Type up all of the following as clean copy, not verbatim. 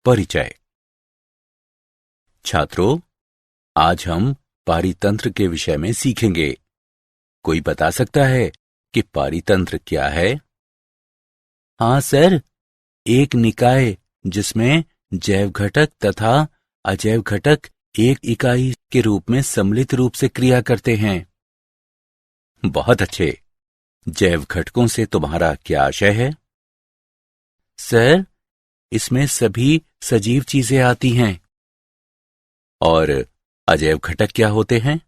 परिचय। छात्रों, आज हम पारितंत्र के विषय में सीखेंगे। कोई बता सकता है कि पारितंत्र क्या है? हाँ सर, एक निकाय जिसमें जैव घटक तथा अजैव घटक एक इकाई के रूप में सम्मिलित रूप से क्रिया करते हैं। बहुत अच्छे। जैव घटकों से तुम्हारा क्या आशय है? सर, इसमें सभी सजीव चीजें आती हैं। और अजैव घटक क्या होते हैं?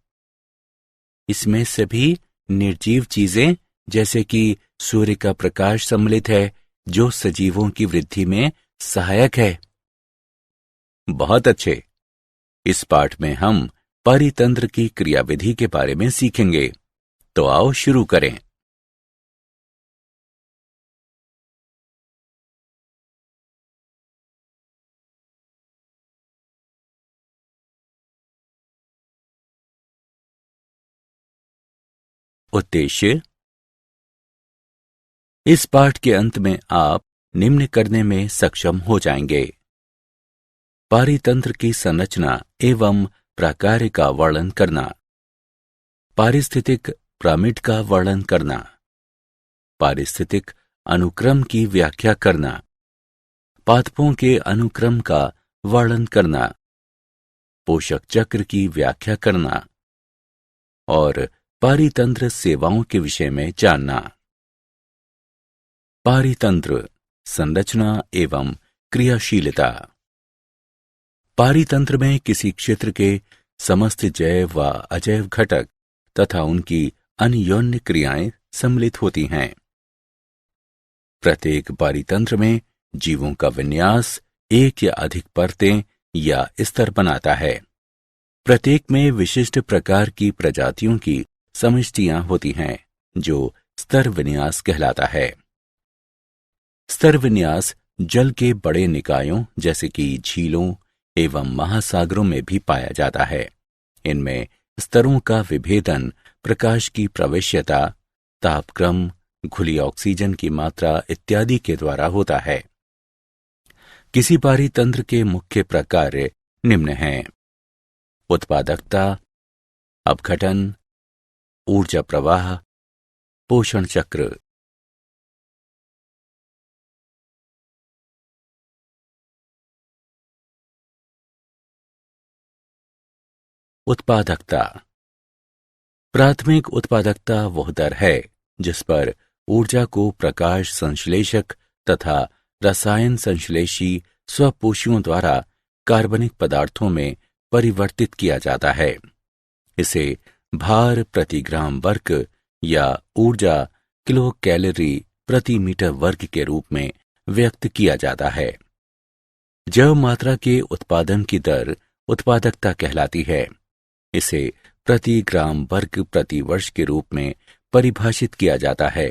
इसमें सभी निर्जीव चीजें जैसे कि सूर्य का प्रकाश सम्मिलित है, जो सजीवों की वृद्धि में सहायक है। बहुत अच्छे। इस पाठ में हम पारितंत्र की क्रियाविधि के बारे में सीखेंगे। तो आओ शुरू करें। उद्देश्य। इस पाठ के अंत में आप निम्न करने में सक्षम हो जाएंगे: पारितंत्र की संरचना एवं प्रकार्य का वर्णन करना, पारिस्थितिक पिरामिड का वर्णन करना, पारिस्थितिक अनुक्रम की व्याख्या करना, पादपों के अनुक्रम का वर्णन करना, पोषक चक्र की व्याख्या करना और पारितंत्र सेवाओं के विषय में जानना। पारितंत्र संरचना एवं क्रियाशीलता। पारितंत्र में किसी क्षेत्र के समस्त जैव व अजैव घटक तथा उनकी अन्योन्य क्रियाएं सम्मिलित होती हैं। प्रत्येक पारितंत्र में जीवों का विन्यास एक या अधिक परतें या स्तर बनाता है। प्रत्येक में विशिष्ट प्रकार की प्रजातियों की समष्टियां होती हैं, जो स्तर विन्यास कहलाता है। स्तर विन्यास जल के बड़े निकायों जैसे कि झीलों एवं महासागरों में भी पाया जाता है। इनमें स्तरों का विभेदन प्रकाश की प्रवेश्यता, तापक्रम, घुली ऑक्सीजन की मात्रा इत्यादि के द्वारा होता है। किसी पारितंत्र के मुख्य प्रकार्य निम्न हैं: उत्पादकता, अपघटन, ऊर्जा प्रवाह, पोषण चक्र। उत्पादकता। प्राथमिक उत्पादकता वह दर है जिस पर ऊर्जा को प्रकाश संश्लेषक तथा रसायन संश्लेषी स्वपोषियों द्वारा कार्बनिक पदार्थों में परिवर्तित किया जाता है। इसे भार प्रति ग्राम वर्ग या ऊर्जा किलो कैलोरी प्रति मीटर वर्ग के रूप में व्यक्त किया जाता है। जैव मात्रा के उत्पादन की दर उत्पादकता कहलाती है। इसे प्रति ग्राम वर्ग प्रति वर्ष के रूप में परिभाषित किया जाता है।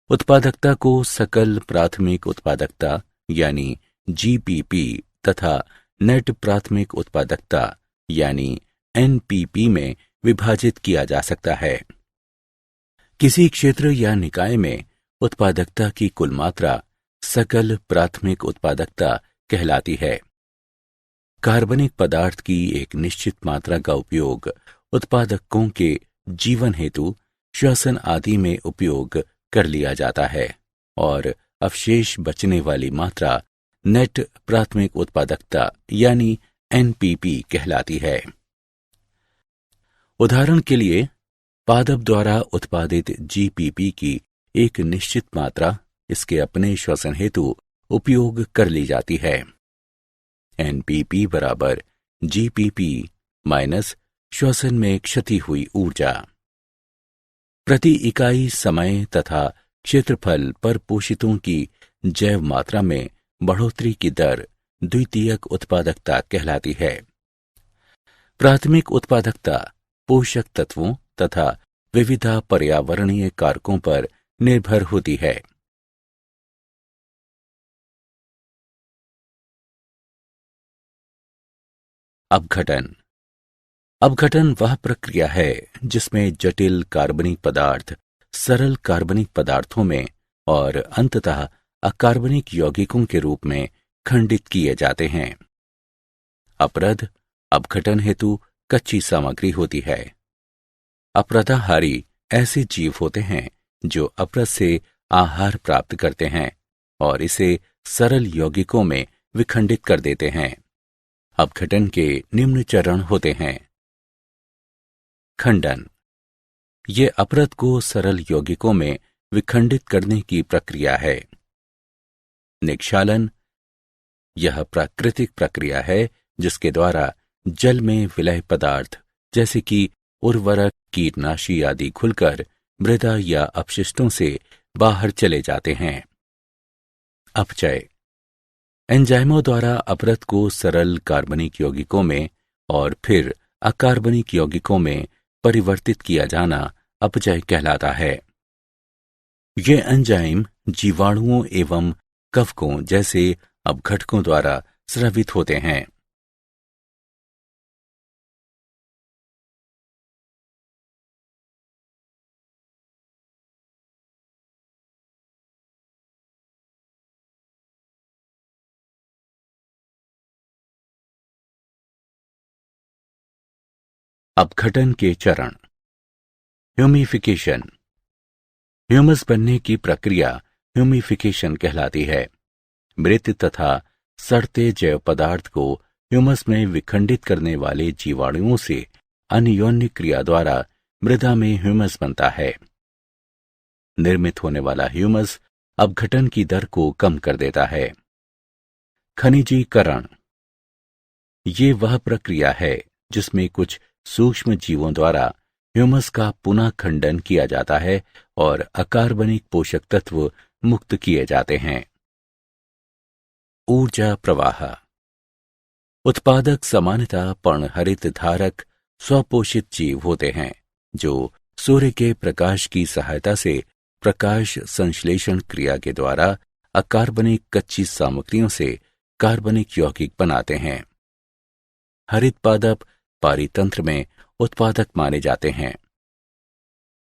उत्पादकता को सकल प्राथमिक उत्पादकता यानी जीपीपी तथा नेट प्राथमिक उत्पादकता यानी एनपीपी में विभाजित किया जा सकता है। किसी क्षेत्र या निकाय में उत्पादकता की कुल मात्रा सकल प्राथमिक उत्पादकता कहलाती है। कार्बनिक पदार्थ की एक निश्चित मात्रा का उपयोग उत्पादकों के जीवन हेतु श्वसन आदि में उपयोग कर लिया जाता है और अवशेष बचने वाली मात्रा नेट प्राथमिक उत्पादकता यानी एनपीपी कहलाती है। उदाहरण के लिए, पादप द्वारा उत्पादित जीपीपी की एक निश्चित मात्रा इसके अपने श्वसन हेतु उपयोग कर ली जाती है। एनपीपी बराबर जीपीपी माइनस श्वसन में क्षति हुई ऊर्जा। प्रति इकाई समय तथा क्षेत्रफल पर पोषितों की जैव मात्रा में बढ़ोतरी की दर द्वितीयक उत्पादकता कहलाती है। प्राथमिक उत्पादकता पोषक तत्वों तथा विविधा पर्यावरणीय कारकों पर निर्भर होती है। अपघटन। अपघटन वह प्रक्रिया है जिसमें जटिल कार्बनिक पदार्थ सरल कार्बनिक पदार्थों में और अंततः अकार्बनिक यौगिकों के रूप में खंडित किए जाते हैं। अपरद अपघटन हेतु कच्ची सामग्री होती है। अपरदाहारी ऐसे जीव होते हैं जो अपरद से आहार प्राप्त करते हैं और इसे सरल यौगिकों में विखंडित कर देते हैं। अपघटन के निम्न चरण होते हैं। खंडन, ये अपरद को सरल यौगिकों में विखंडित करने की प्रक्रिया है। निक्षालन, यह प्राकृतिक प्रक्रिया है जिसके द्वारा जल में विलय पदार्थ जैसे कि उर्वरक, कीटनाशी आदि खुलकर मृदा या अपशिष्टों से बाहर चले जाते हैं। अपचय, एंजाइमों द्वारा अपरद को सरल कार्बनिक यौगिकों में और फिर अकार्बनिक यौगिकों में परिवर्तित किया जाना अपचय कहलाता है। ये एंजाइम जीवाणुओं एवं कवकों जैसे अपघटकों द्वारा स्रावित होते हैं। अपघटन के चरण। ह्यूमिफिकेशन, ह्यूमस बनने की प्रक्रिया ह्यूमिफिकेशन कहलाती है। मृत तथा सड़ते जैव पदार्थ को ह्यूमस में विखंडित करने वाले जीवाणुओं से अन्योन्य क्रिया द्वारा मृदा में ह्यूमस बनता है। निर्मित होने वाला ह्यूमस अपघटन की दर को कम कर देता है। खनिजीकरण, ये वह प्रक्रिया है जिसमें कुछ सूक्ष्म जीवों द्वारा ह्यूमस का पुनः खंडन किया जाता है और अकार्बनिक पोषक तत्व मुक्त किए जाते हैं। ऊर्जा प्रवाह, उत्पादक सामान्यतः पर्णहरित धारक स्वपोषित जीव होते हैं जो सूर्य के प्रकाश की सहायता से प्रकाश संश्लेषण क्रिया के द्वारा अकार्बनिक कच्ची सामग्रियों से कार्बनिक यौगिक बनाते हैं। हरित पादप पारितंत्र में उत्पादक माने जाते हैं।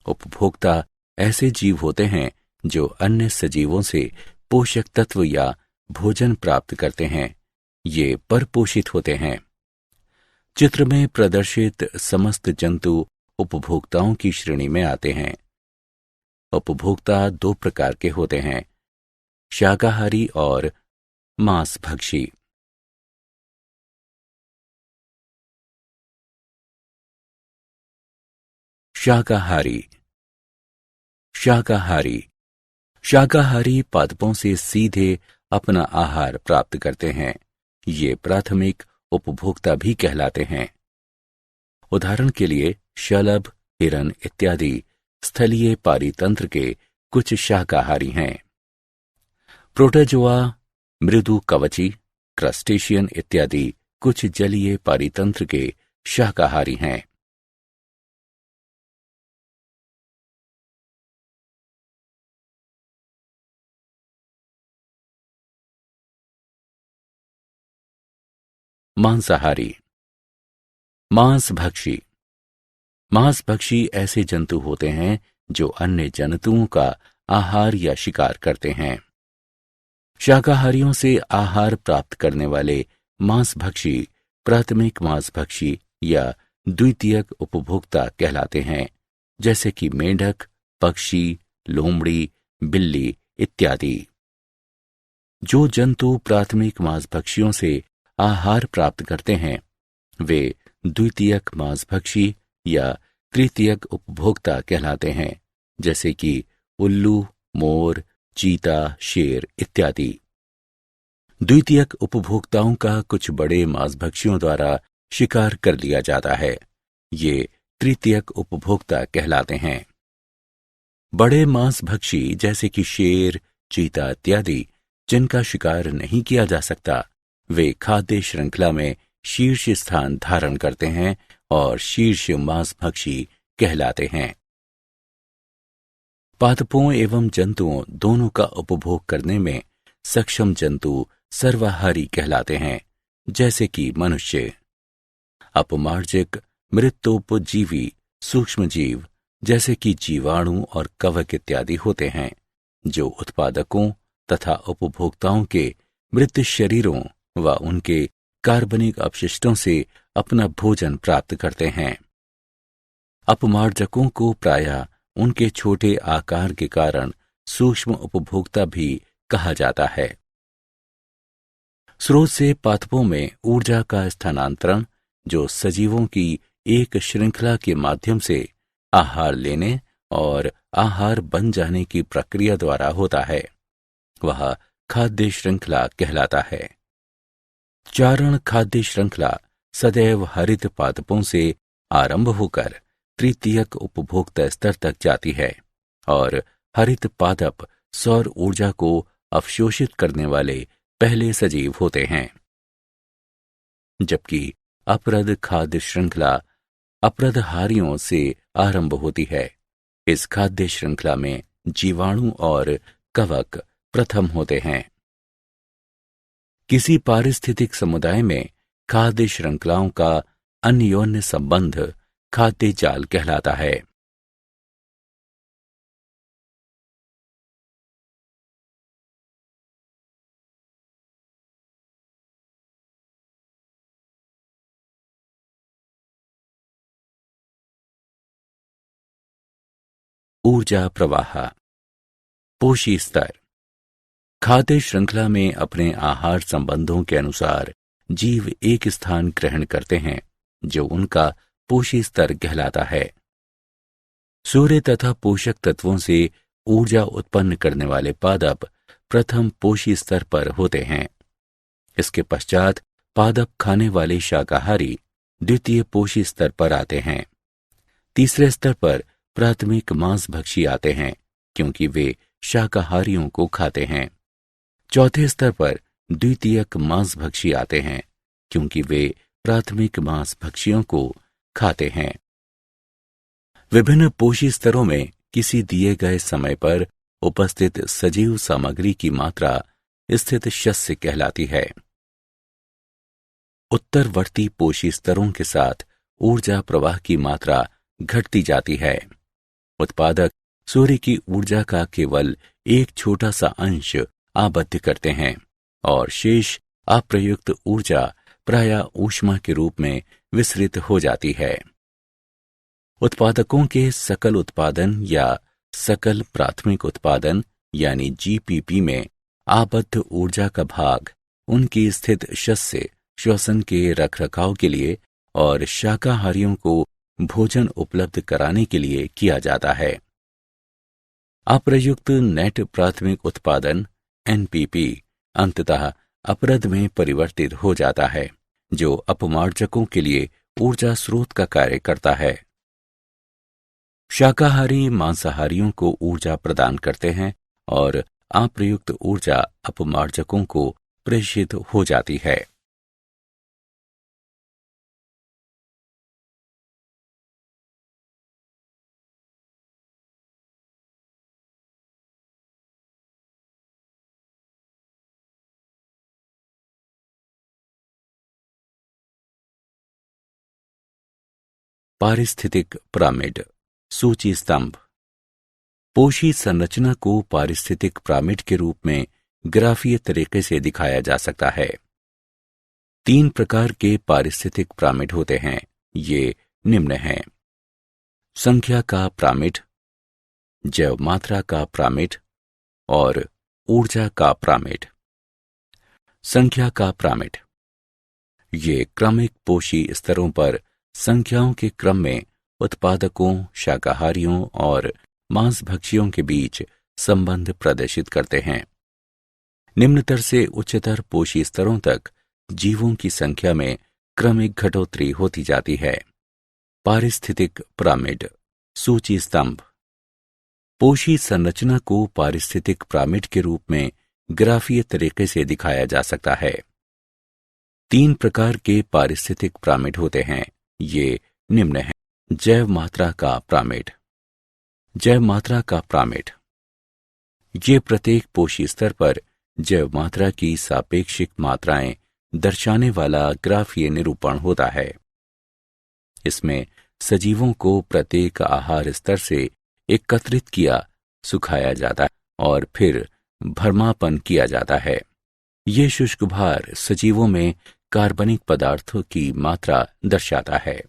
उपभोक्ता ऐसे जीव होते हैं जो अन्य सजीवों से पोषक तत्व या भोजन प्राप्त करते हैं। ये परपोषित होते हैं। चित्र में प्रदर्शित समस्त जंतु उपभोक्ताओं की श्रेणी में आते हैं। उपभोक्ता दो प्रकार के होते हैं, शाकाहारी और मांसभक्षी। शाकाहारी, शाकाहारी शाकाहारी पादपों से सीधे अपना आहार प्राप्त करते हैं। ये प्राथमिक उपभोक्ता भी कहलाते हैं। उदाहरण के लिए शलभ, हिरन इत्यादि स्थलीय पारितंत्र के कुछ शाकाहारी हैं। प्रोटोजोआ, मृदु कवची, क्रस्टेशियन इत्यादि कुछ जलीय पारितंत्र के शाकाहारी हैं। मांसाहारी, मांसभक्षी। मांसभक्षी ऐसे जंतु होते हैं जो अन्य जंतुओं का आहार या शिकार करते हैं। शाकाहारियों से आहार प्राप्त करने वाले मांसभक्षी प्राथमिक मांसभक्षी या द्वितीयक उपभोक्ता कहलाते हैं, जैसे कि मेंढक, पक्षी, लोमड़ी, बिल्ली इत्यादि। जो जंतु प्राथमिक मांसभक्षियों से आहार प्राप्त करते हैं वे द्वितीयक मांसभक्षी या तृतीयक उपभोक्ता कहलाते हैं, जैसे कि उल्लू, मोर, चीता, शेर इत्यादि। द्वितीयक उपभोक्ताओं का कुछ बड़े मांसभक्षियों द्वारा शिकार कर लिया जाता है। ये तृतीयक उपभोक्ता कहलाते हैं। बड़े मांसभक्षी जैसे कि शेर, चीता इत्यादि जिनका शिकार नहीं किया जा सकता, वे खाद्य श्रृंखला में शीर्ष स्थान धारण करते हैं और शीर्ष मांसभक्षी कहलाते हैं। पादपों एवं जंतुओं दोनों का उपभोग करने में सक्षम जंतु सर्वाहारी कहलाते हैं, जैसे कि मनुष्य। अपमार्जक मृतोपजीवी सूक्ष्म जीव जैसे कि जीवाणु और कवक इत्यादि होते हैं, जो उत्पादकों तथा उपभोक्ताओं के मृत शरीरों व उनके कार्बनिक अपशिष्टों से अपना भोजन प्राप्त करते हैं। अपमार्जकों को प्रायः उनके छोटे आकार के कारण सूक्ष्म उपभोक्ता भी कहा जाता है। स्रोत से पादपों में ऊर्जा का स्थानांतरण, जो सजीवों की एक श्रृंखला के माध्यम से आहार लेने और आहार बन जाने की प्रक्रिया द्वारा होता है, वह खाद्य श्रृंखला कहलाता है। चारण खाद्य श्रृंखला सदैव हरित पादपों से आरंभ होकर तृतीयक उपभोक्ता स्तर तक जाती है और हरित पादप सौर ऊर्जा को अवशोषित करने वाले पहले सजीव होते हैं, जबकि अपरद खाद्य श्रृंखला अपरदहारियों से आरंभ होती है। इस खाद्य श्रृंखला में जीवाणु और कवक प्रथम होते हैं। किसी पारिस्थितिक समुदाय में खाद्य श्रृंखलाओं का अन्योन्य संबंध खाद्य जाल कहलाता है। ऊर्जा प्रवाह। पोषी स्तर। खाद्य श्रृंखला में अपने आहार संबंधों के अनुसार जीव एक स्थान ग्रहण करते हैं जो उनका पोषी स्तर कहलाता है। सूर्य तथा पोषक तत्वों से ऊर्जा उत्पन्न करने वाले पादप प्रथम पोषी स्तर पर होते हैं। इसके पश्चात पादप खाने वाले शाकाहारी द्वितीय पोषी स्तर पर आते हैं। तीसरे स्तर पर प्राथमिक मांसभक्षी आते हैं, क्योंकि वे शाकाहारियों को खाते हैं। चौथे स्तर पर द्वितीयक मांसभक्षी आते हैं, क्योंकि वे प्राथमिक मांसभक्षियों को खाते हैं। विभिन्न पोषी स्तरों में किसी दिए गए समय पर उपस्थित सजीव सामग्री की मात्रा स्थित शस्य कहलाती है। उत्तरवर्ती पोषी स्तरों के साथ ऊर्जा प्रवाह की मात्रा घटती जाती है। उत्पादक सूर्य की ऊर्जा का केवल एक छोटा सा अंश आबद्ध करते हैं और शेष अप्रयुक्त ऊर्जा प्रायः ऊष्मा के रूप में विसरित हो जाती है। उत्पादकों के सकल उत्पादन या सकल प्राथमिक उत्पादन यानी जीपीपी में आबद्ध ऊर्जा का भाग उनकी स्थित शस्य श्वसन के रखरखाव के लिए और शाकाहारियों को भोजन उपलब्ध कराने के लिए किया जाता है। अप्रयुक्त नेट प्राथमिक उत्पादन एनपीपी अंततः अपरद में परिवर्तित हो जाता है, जो अपमार्जकों के लिए ऊर्जा स्रोत का कार्य करता है। शाकाहारी मांसाहारियों को ऊर्जा प्रदान करते हैं और अप्रयुक्त ऊर्जा अपमार्जकों को प्रेषित हो जाती है। पारिस्थितिक पिरामिड सूची स्तंभ। पोषी संरचना को पारिस्थितिक पिरामिड के रूप में ग्राफीय तरीके से दिखाया जा सकता है। 3 प्रकार के पारिस्थितिक पिरामिड होते हैं। ये निम्न हैं: संख्या का पिरामिड, जैव मात्रा का पिरामिड और ऊर्जा का पिरामिड। संख्या का पिरामिड ये क्रमिक पोषी स्तरों पर संख्याओं के क्रम में उत्पादकों, शाकाहारियों और मांसभक्षियों के बीच संबंध प्रदर्शित करते हैं। निम्नतर से उच्चतर पोषी स्तरों तक जीवों की संख्या में क्रमिक घटोत्तरी होती जाती है। पारिस्थितिक पिरामिड सूची स्तंभ। पोषी संरचना को पारिस्थितिक पिरामिड के रूप में ग्राफीय तरीके से दिखाया जा सकता है। 3 प्रकार के पारिस्थितिक पिरामिड होते हैं। ये निम्न हैं: जैव मात्रा का पिरामिड। जैव मात्रा का पिरामिड ये प्रत्येक पोषी स्तर पर जैव मात्रा की सापेक्षिक मात्राएं दर्शाने वाला ग्राफीय निरूपण होता है। इसमें सजीवों को प्रत्येक आहार स्तर से एकत्रित किया, सुखाया जाता है और फिर भरमापन किया जाता है। ये शुष्क भार सजीवों में कार्बनिक पदार्थों की मात्रा दर्शाता है।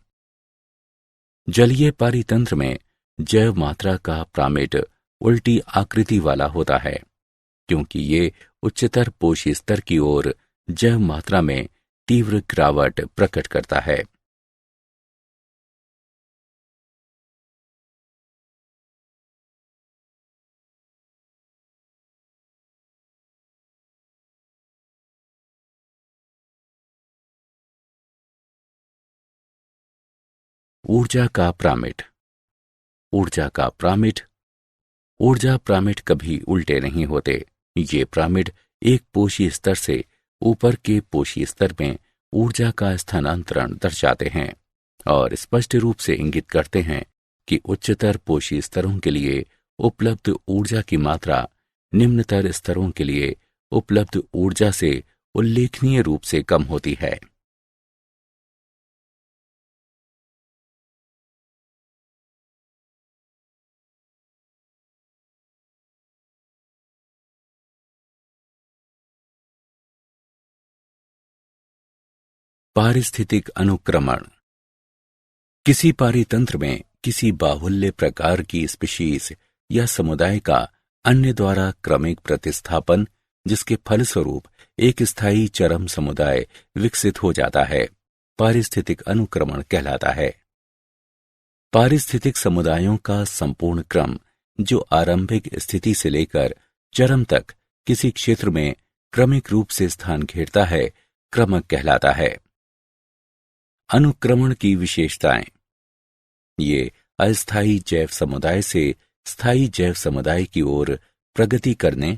जलीय पारितंत्र में जैव मात्रा का प्रामिड उल्टी आकृति वाला होता है, क्योंकि ये उच्चतर पोषी स्तर की ओर जैव मात्रा में तीव्र गिरावट प्रकट करता है। ऊर्जा का प्रामिड। ऊर्जा का प्रामिड। ऊर्जा प्रामिड कभी उल्टे नहीं होते। ये प्रामिड एक पोषी स्तर से ऊपर के पोषी स्तर में ऊर्जा का स्थानांतरण दर्शाते हैं और स्पष्ट रूप से इंगित करते हैं कि उच्चतर पोषी स्तरों के लिए उपलब्ध ऊर्जा की मात्रा निम्नतर स्तरों के लिए उपलब्ध ऊर्जा से उल्लेखनीय रूप से कम होती है। पारिस्थितिक अनुक्रमण। किसी पारितंत्र में किसी बाहुल्य प्रकार की स्पीशीज या समुदाय का अन्य द्वारा क्रमिक प्रतिस्थापन, जिसके फलस्वरूप एक स्थायी चरम समुदाय विकसित हो जाता है, पारिस्थितिक अनुक्रमण कहलाता है। पारिस्थितिक समुदायों का संपूर्ण क्रम, जो आरंभिक स्थिति से लेकर चरम तक किसी क्षेत्र में क्रमिक रूप से स्थान घेरता है, क्रमक कहलाता है। अनुक्रमण की विशेषताएं। ये अस्थायी जैव समुदाय से स्थायी जैव समुदाय की ओर प्रगति करने,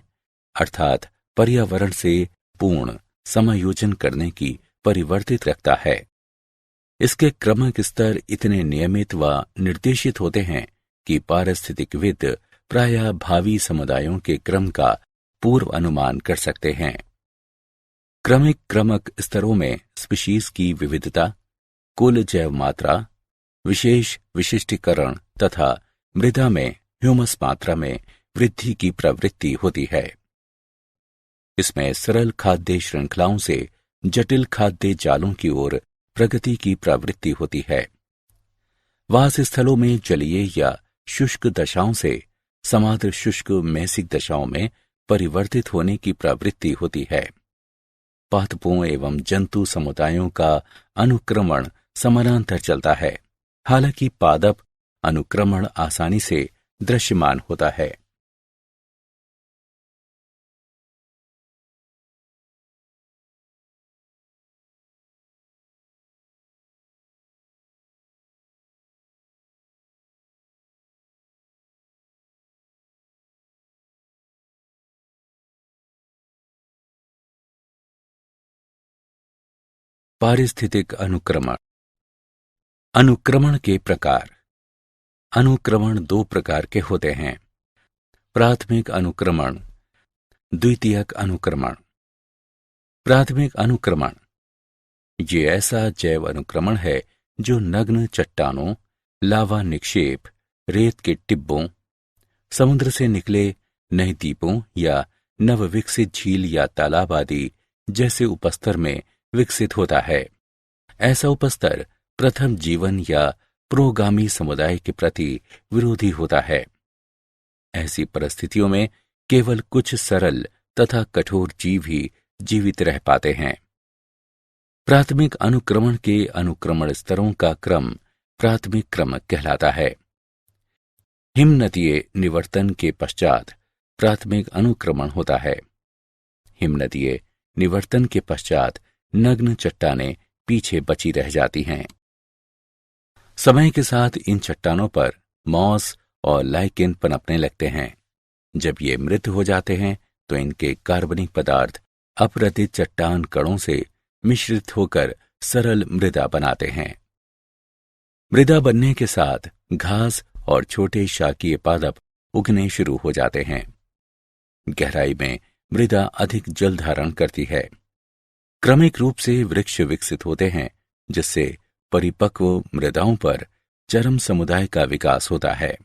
अर्थात पर्यावरण से पूर्ण समायोजन करने की परिवर्तित रखता है। इसके क्रमक स्तर इतने नियमित व निर्देशित होते हैं कि पारिस्थितिकविद प्रायः भावी समुदायों के क्रम का पूर्व अनुमान कर सकते हैं। क्रमिक क्रमक स्तरों में स्पीशीज की विविधता, कुल जैव मात्रा, विशेष विशिष्टीकरण तथा मृदा में ह्यूमस मात्रा में वृद्धि की प्रवृत्ति होती है। इसमें सरल खाद्य श्रृंखलाओं से जटिल खाद्य जालों की ओर प्रगति की प्रवृत्ति होती है। वास स्थलों में जलीय या शुष्क दशाओं से समाद्र शुष्क मैसिक दशाओं में परिवर्तित होने की प्रवृत्ति होती है। पादपों एवं जंतु समुदायों का अनुक्रमण समानांतर चलता है, हालांकि पादप अनुक्रमण आसानी से दृश्यमान होता है। पारिस्थितिक अनुक्रमण। अनुक्रमण के प्रकार। अनुक्रमण दो प्रकार के होते हैं: प्राथमिक अनुक्रमण, द्वितीयक अनुक्रमण। प्राथमिक अनुक्रमण ये ऐसा जैव अनुक्रमण है जो नग्न चट्टानों, लावा निक्षेप, रेत के टिब्बों, समुद्र से निकले नए द्वीपों या नवविकसित झील या तालाब आदि जैसे उपस्तर में विकसित होता है। ऐसा उपस्तर प्रथम जीवन या प्रोगामी समुदाय के प्रति विरोधी होता है। ऐसी परिस्थितियों में केवल कुछ सरल तथा कठोर जीव ही जीवित रह पाते हैं। प्राथमिक अनुक्रमण के अनुक्रमण स्तरों का क्रम प्राथमिक क्रम कहलाता है। हिमनदीय निवर्तन के पश्चात प्राथमिक अनुक्रमण होता है। हिमनदीय निवर्तन के पश्चात नग्न चट्टानें पीछे बची रह जाती हैं। समय के साथ इन चट्टानों पर मॉस और लाइकेन पनपने लगते हैं। जब ये मृत हो जाते हैं तो इनके कार्बनिक पदार्थ अपरदित चट्टान कणों से मिश्रित होकर सरल मृदा बनाते हैं। मृदा बनने के साथ घास और छोटे शाकीय पादप उगने शुरू हो जाते हैं। गहराई में मृदा अधिक जल धारण करती है। क्रमिक रूप से वृक्ष विकसित होते हैं, जिससे परिपक्व मृदाओं पर चरम समुदाय का विकास होता है।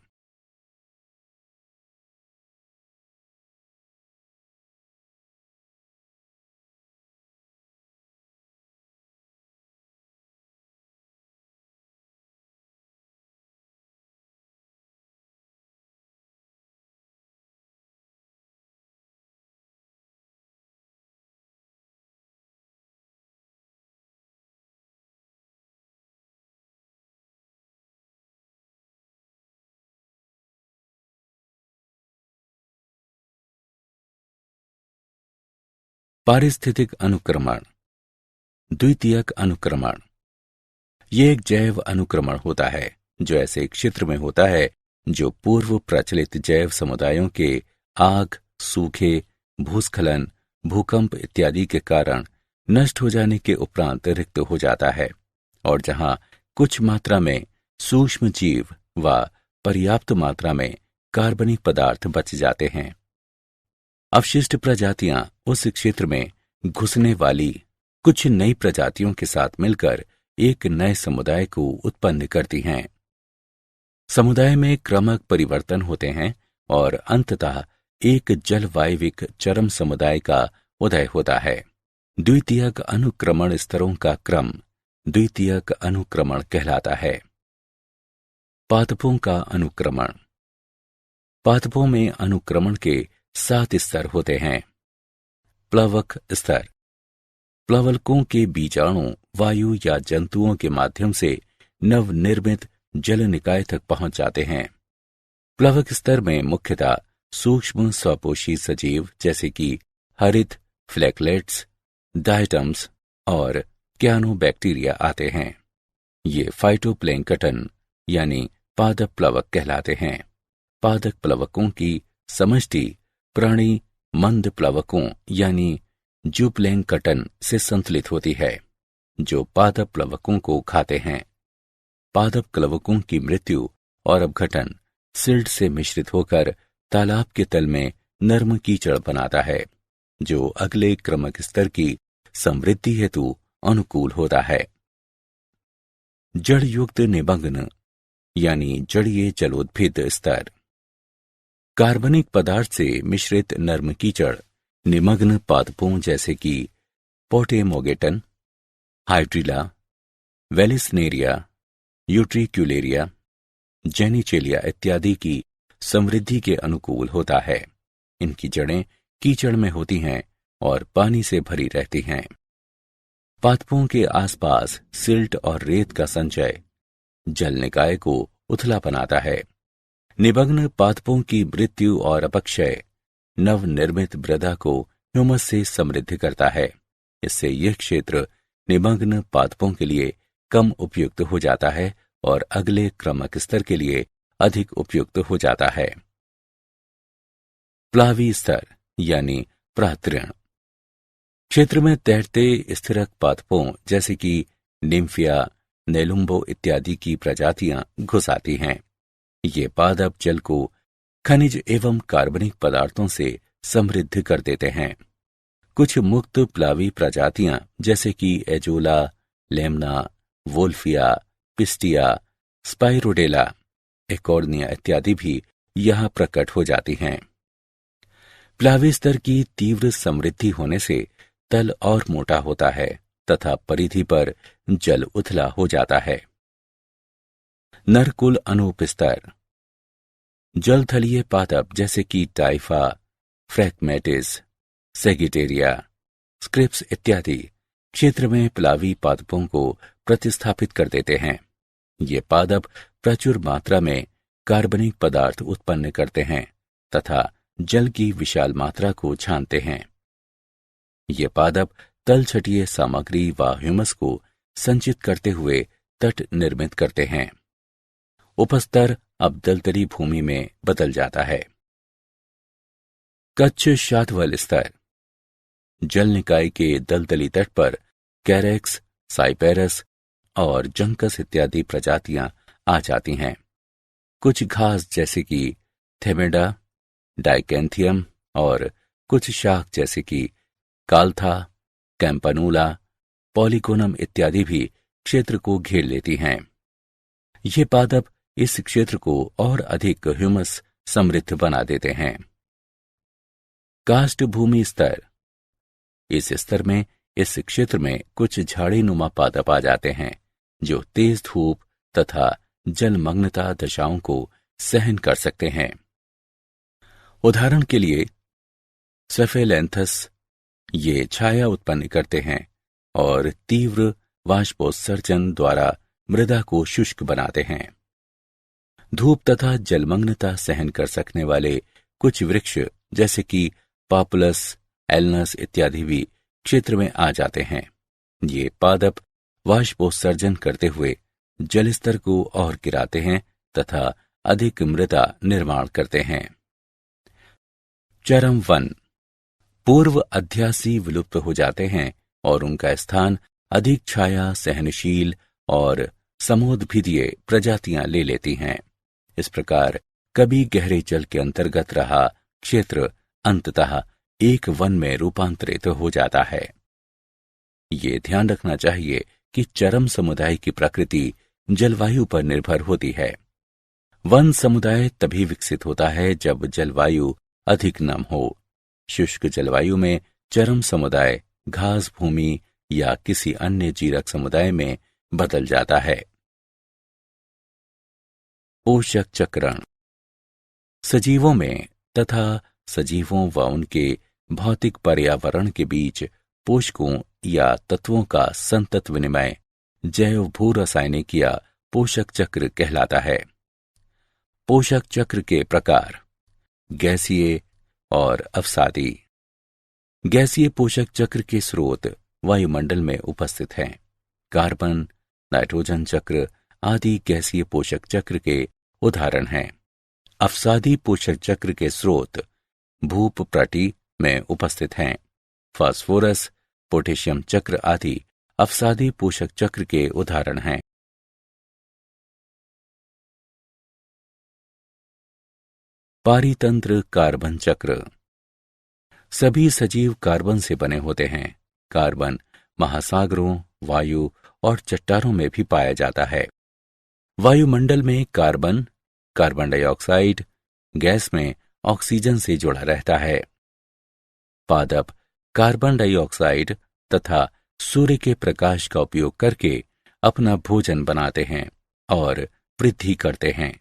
पारिस्थितिक अनुक्रमण। द्वितीयक अनुक्रमण ये एक जैव अनुक्रमण होता है जो ऐसे क्षेत्र में होता है जो पूर्व प्रचलित जैव समुदायों के आग, सूखे, भूस्खलन, भूकंप इत्यादि के कारण नष्ट हो जाने के उपरांत रिक्त हो जाता है और जहां कुछ मात्रा में सूक्ष्म जीव व पर्याप्त मात्रा में कार्बनिक पदार्थ बच जाते हैं। अवशिष्ट प्रजातियां उस क्षेत्र में घुसने वाली कुछ नई प्रजातियों के साथ मिलकर एक नए समुदाय को उत्पन्न करती हैं। समुदाय में क्रमक परिवर्तन होते हैं और अंततः एक जलवायविक चरम समुदाय का उदय होता है। द्वितीयक अनुक्रमण स्तरों का क्रम द्वितीयक अनुक्रमण कहलाता है। पादपों का अनुक्रमण। पादपों में अनुक्रमण के 7 स्तर होते हैं। प्लवक स्तर। प्लवकों के बीजाणु वायु या जंतुओं के माध्यम से नवनिर्मित जल निकाय तक पहुंच जाते हैं। प्लवक स्तर में मुख्यतः सूक्ष्म स्वपोषी सजीव जैसे कि हरित, फ्लैकलेट्स, डायटम्स और क्यानोबैक्टीरिया आते हैं। ये फाइटोप्लैंक्टन यानी पादप प्लवक कहलाते हैं। पादप प्लवकों की समष्टि प्राणी मंद प्लवकों यानी जूप्लैंक्टन से संतुलित होती है जो पादप प्लवकों को खाते हैं। पादप प्लवकों की मृत्यु और अपघटन सिल्ट से मिश्रित होकर तालाब के तल में नर्म कीचड़ बनाता है जो अगले क्रमक स्तर की समृद्धि हेतु अनुकूल होता है। जड़ युक्त निमग्न यानी जड़ीय जलोद्भिद स्तर। कार्बनिक पदार्थ से मिश्रित नर्म कीचड़ निमग्न पादपों जैसे कि पोटेमोगेटन, हाइड्रिला, वेलिसनेरिया, यूट्रिक्युलेरिया, जेनिचेलिया इत्यादि की समृद्धि के अनुकूल होता है। इनकी जड़ें कीचड़ में होती हैं और पानी से भरी रहती हैं। पादपों के आसपास सिल्ट और रेत का संचय जल निकाय को उथला बनाता है। निमग्न पादपों की मृत्यु और अपक्षय नवनिर्मित मृदा को ह्यूमस से समृद्ध करता है। इससे यह क्षेत्र निमग्न पादपों के लिए कम उपयुक्त हो जाता है और अगले क्रमक स्तर के लिए अधिक उपयुक्त हो जाता है। प्लावी स्तर यानी प्रातृण। क्षेत्र में तैरते स्थिरक पादपों जैसे कि निम्फिया, नेलुम्बो इत्यादि की प्रजातियां घुस आती हैं। ये पादप जल को खनिज एवं कार्बनिक पदार्थों से समृद्ध कर देते हैं। कुछ मुक्त प्लावी प्रजातियां जैसे कि Azolla, Lemna, Wolffia, Pistia, Spirodela, Eichhornia इत्यादि भी यहां प्रकट हो जाती हैं। प्लावी स्तर की तीव्र समृद्धि होने से तल और मोटा होता है तथा परिधि पर जल उथला हो जाता है। नरकुल अनूप स्तर। जलथलीय पादप जैसे कि टाइफा, फ्रैगमेटिस, सेगिटेरिया, स्क्रिप्स इत्यादि क्षेत्र में प्लावी पादपों को प्रतिस्थापित कर देते हैं। ये पादप प्रचुर मात्रा में कार्बनिक पदार्थ उत्पन्न करते हैं तथा जल की विशाल मात्रा को छानते हैं। ये पादप तलछटीय सामग्री व ह्यूमस को संचित करते हुए तट निर्मित करते हैं। उपस्तर अब दलदली भूमि में बदल जाता है। कच्छ शातवल स्तर। जल निकाय के दलदली तट पर कैरेक्स, साइपेरस और जंकस इत्यादि प्रजातियां आ जाती हैं। कुछ घास जैसे कि थेमेडा, डाइकेंथियम और कुछ शाख जैसे कि काल्था, कैंपनूला, पॉलीगोनम इत्यादि भी क्षेत्र को घेर लेती हैं। ये पादप इस क्षेत्र को और अधिक ह्यूमस समृद्ध बना देते हैं। काष्ठ भूमि स्तर। इस स्तर में इस क्षेत्र में कुछ झाड़ीनुमा पादप आ जाते हैं जो तेज धूप तथा जलमग्नता दशाओं को सहन कर सकते हैं। उदाहरण के लिए सेफेलेंथस ये छाया उत्पन्न करते हैं और तीव्र वाष्पोत्सर्जन द्वारा मृदा को शुष्क बनाते हैं। धूप तथा जलमग्नता सहन कर सकने वाले कुछ वृक्ष जैसे कि पापुलस, एलनस इत्यादि भी क्षेत्र में आ जाते हैं। ये पादप वाष्पोत्सर्जन करते हुए जलस्तर को और गिराते हैं तथा अधिक मृदा निर्माण करते हैं। चरम वन पूर्व अध्यासी विलुप्त हो जाते हैं और उनका स्थान अधिक छाया सहनशील और समोद्भिदीय प्रजातियां ले लेती हैं। इस प्रकार कभी गहरे जल के अंतर्गत रहा क्षेत्र अंततः एक वन में रूपांतरित हो जाता है। ये ध्यान रखना चाहिए कि चरम समुदाय की प्रकृति जलवायु पर निर्भर होती है। वन समुदाय तभी विकसित होता है जब जलवायु अधिक नम हो। शुष्क जलवायु में चरम समुदाय घास भूमि या किसी अन्य जीरक समुदाय में बदल जाता है। पोषक चक्रण सजीवों में तथा सजीवों व उनके भौतिक पर्यावरण के बीच पोषकों या तत्वों का संतत विनिमय जैव भू रासायनिक या पोषक चक्र कहलाता है। पोषक चक्र के प्रकार गैसीय और अवसादी। गैसीय पोषक चक्र के स्रोत वायुमंडल में उपस्थित हैं। कार्बन, नाइट्रोजन चक्र आदि गैसीय पोषक चक्र के उदाहरण हैं। अवसादी पोषक चक्र के स्रोत भूपप्रटी में उपस्थित हैं। फास्फोरस, पोटेशियम चक्र आदि अवसादी पोषक चक्र के उदाहरण हैं। पारितंत्र कार्बन चक्र सभी सजीव कार्बन से बने होते हैं। कार्बन महासागरों, वायु और चट्टानों में भी पाया जाता है। वायुमंडल में कार्बन, कार्बन डाइऑक्साइड गैस में ऑक्सीजन से जुड़ा रहता है। पादप कार्बन डाइऑक्साइड तथा सूर्य के प्रकाश का उपयोग करके अपना भोजन बनाते हैं और वृद्धि करते हैं।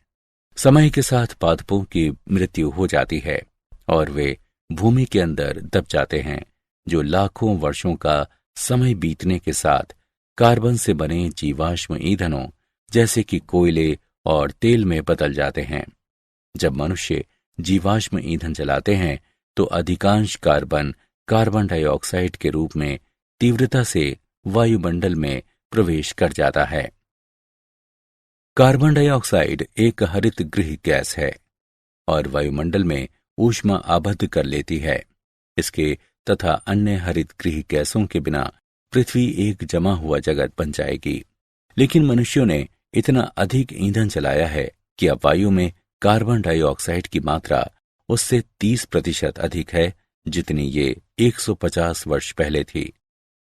समय के साथ पादपों की मृत्यु हो जाती है और वे भूमि के अंदर दब जाते हैं, जो लाखों वर्षों का समय बीतने के साथ कार्बन से बने जीवाश्म ईंधनों जैसे कि कोयले और तेल में बदल जाते हैं। जब मनुष्य जीवाश्म ईंधन जलाते हैं तो अधिकांश कार्बन कार्बन डाइऑक्साइड के रूप में तीव्रता से वायुमंडल में प्रवेश कर जाता है। कार्बन डाइऑक्साइड एक हरित गृह गैस है और वायुमंडल में ऊष्मा आबद्ध कर लेती है। इसके तथा अन्य हरित गृह गैसों के बिना पृथ्वी एक जमा हुआ जगत बन जाएगी। लेकिन मनुष्यों ने इतना अधिक ईंधन जलाया है कि अब वायु में कार्बन डाइऑक्साइड की मात्रा उससे 30% अधिक है, जितनी ये 150 वर्ष पहले थी।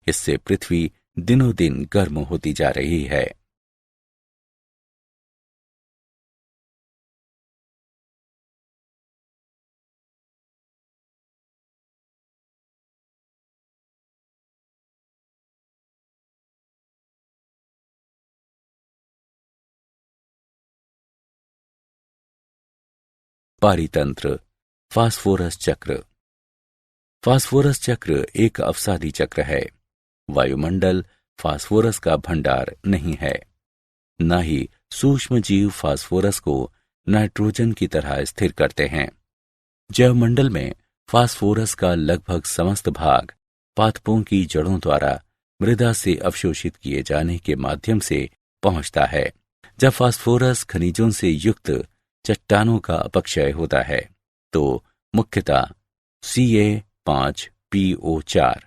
इससे पृथ्वी दिनों दिन गर्म होती जा रही है। पारितंत्र फास्फोरस चक्र। फास्फोरस चक्र एक अवसादी चक्र है। वायुमंडल फास्फोरस का भंडार नहीं है। न ही सूक्ष्म जीव फास्फोरस को नाइट्रोजन की तरह स्थिर करते हैं। जैवमंडल में फास्फोरस का लगभग समस्त भाग पादपों की जड़ों द्वारा मृदा से अवशोषित किए जाने के माध्यम से पहुंचता है। जब फास्फोरस खनिजों से युक्त चट्टानों का अपक्षय होता है तो मुख्यतः Ca5PO4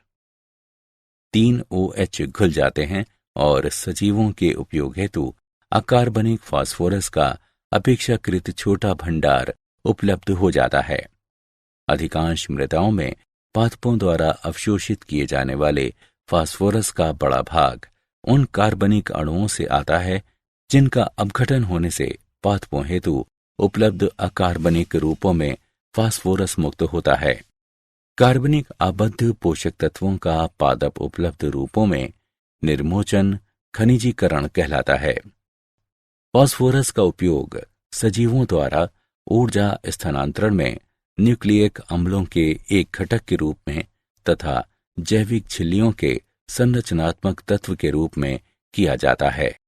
3OH घुल जाते हैं और सजीवों के उपयोग हेतु अकार्बनिक फास्फोरस का अपेक्षाकृत छोटा भंडार उपलब्ध हो जाता है। अधिकांश मृदाओं में पादपों द्वारा अवशोषित किए जाने वाले फास्फोरस का बड़ा भाग उन कार्बनिक अणुओं से आता है जिनका अपघटन होने से पादपों हेतु उपलब्ध अकार्बनिक रूपों में फास्फोरस मुक्त होता है। कार्बनिक आबद्ध पोषक तत्वों का पादप उपलब्ध रूपों में निर्मोचन खनिजीकरण कहलाता है। फास्फोरस का उपयोग सजीवों द्वारा ऊर्जा स्थानांतरण में न्यूक्लियिक अम्लों के एक घटक के रूप में तथा जैविक झिल्लियों के संरचनात्मक तत्व के रूप में किया जाता है।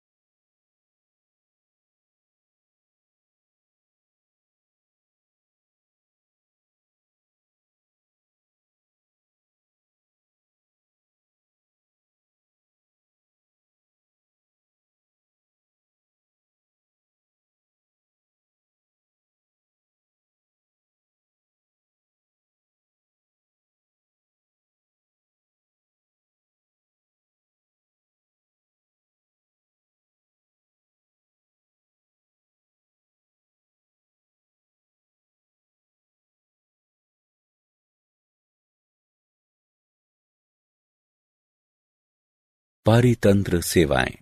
पारितंत्र सेवाएं।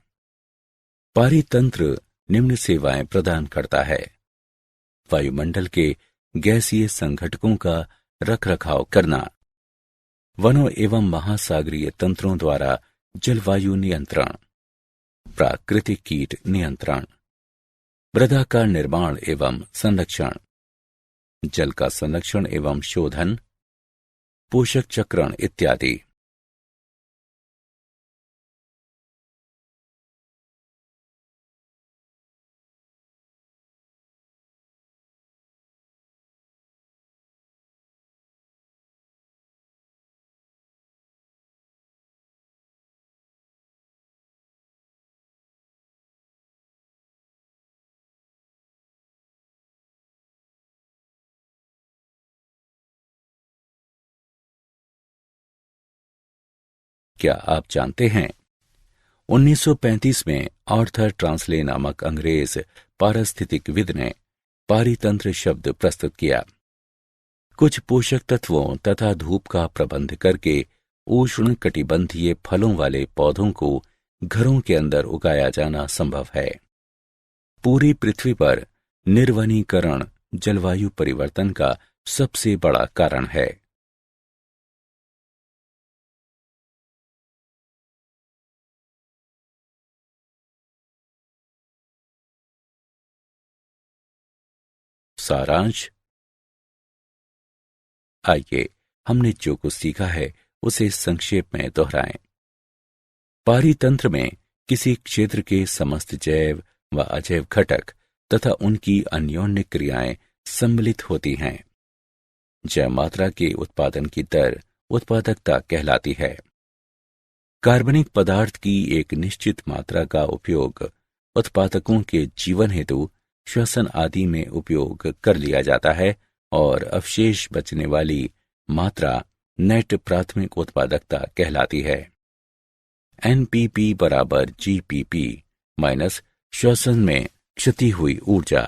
पारितंत्र निम्न सेवाएं प्रदान करता है: वायुमंडल के गैसीय संघटकों का रखरखाव करना, वनों एवं महासागरीय तंत्रों द्वारा जलवायु नियंत्रण, प्राकृतिक कीट नियंत्रण, मृदा का निर्माण एवं संरक्षण, जल का संरक्षण एवं शोधन, पोषक चक्रण इत्यादि। क्या आप जानते हैं 1935 में आर्थर ट्रांसले नामक अंग्रेज पारिस्थितिकविद ने पारितंत्र शब्द प्रस्तुत किया। कुछ पोषक तत्वों तथा धूप का प्रबंध करके उष्ण कटिबंधीय फलों वाले पौधों को घरों के अंदर उगाया जाना संभव है। पूरी पृथ्वी पर निर्वनीकरण जलवायु परिवर्तन का सबसे बड़ा कारण है। सारांश। आइए हमने जो कुछ सीखा है उसे संक्षेप में दोहराएं। पारितंत्र में किसी क्षेत्र के समस्त जैव व अजैव घटक तथा उनकी अन्योन्य क्रियाएं सम्मिलित होती हैं। जैव मात्रा के उत्पादन की दर उत्पादकता कहलाती है। कार्बनिक पदार्थ की एक निश्चित मात्रा का उपयोग उत्पादकों के जीवन हेतु श्वसन आदि में उपयोग कर लिया जाता है और अवशेष बचने वाली मात्रा नेट प्राथमिक उत्पादकता कहलाती है। एनपीपी बराबर जीपीपी माइनस श्वसन में क्षति हुई ऊर्जा।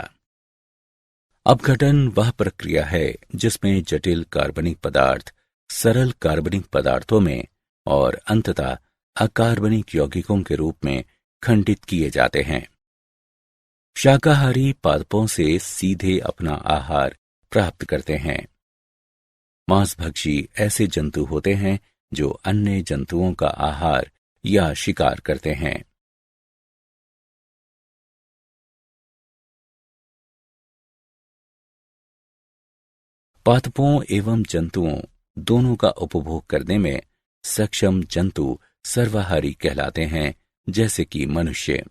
अपघटन वह प्रक्रिया है जिसमें जटिल कार्बनिक पदार्थ सरल कार्बनिक पदार्थों में और अंततः अकार्बनिक यौगिकों के रूप में खंडित किए जाते हैं। शाकाहारी पादपों से सीधे अपना आहार प्राप्त करते हैं। मांसभक्षी ऐसे जंतु होते हैं जो अन्य जंतुओं का आहार या शिकार करते हैं। पादपों एवं जंतुओं दोनों का उपभोग करने में सक्षम जंतु सर्वाहारी कहलाते हैं, जैसे कि मनुष्य।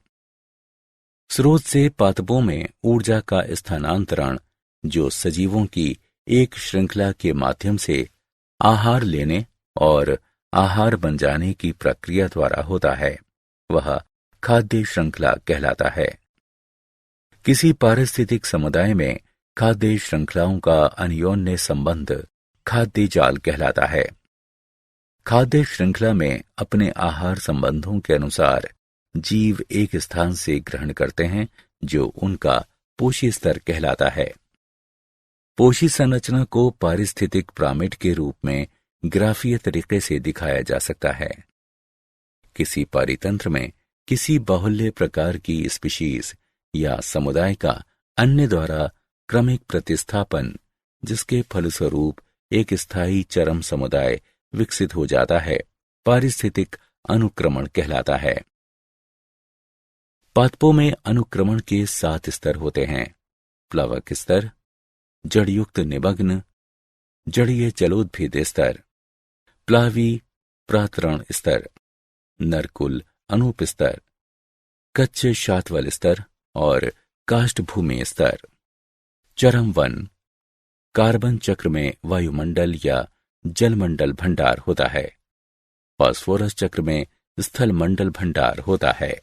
स्रोत से पादपों में ऊर्जा का स्थानांतरण जो सजीवों की एक श्रृंखला के माध्यम से आहार लेने और आहार बन जाने की प्रक्रिया द्वारा होता है, वह खाद्य श्रृंखला कहलाता है। किसी पारिस्थितिक समुदाय में खाद्य श्रृंखलाओं का अन्योन्य संबंध खाद्य जाल कहलाता है। खाद्य श्रृंखला में अपने आहार संबंधों के अनुसार जीव एक स्थान से ग्रहण करते हैं जो उनका पोषी स्तर कहलाता है। पोषी संरचना को पारिस्थितिक पिरामिड के रूप में ग्राफीय तरीके से दिखाया जा सकता है। किसी पारितंत्र में किसी बाहुल्य प्रकार की स्पीशीज या समुदाय का अन्य द्वारा क्रमिक प्रतिस्थापन, जिसके फलस्वरूप एक स्थायी चरम समुदाय विकसित हो जाता है, पारिस्थितिक अनुक्रमण कहलाता है। पादपों में अनुक्रमण के 7 स्तर होते हैं: प्लवक स्तर, जड़युक्त निमग्न, जड़ीय जलोद्भिद स्तर, प्लावी प्रातरण स्तर, नरकुल अनूप स्तर, कच्छ शातवल स्तर और काष्ठभूमि स्तर। चरम वन कार्बन चक्र में वायुमंडल या जलमंडल भंडार होता है। फास्फोरस चक्र में स्थल मंडल भंडार होता है।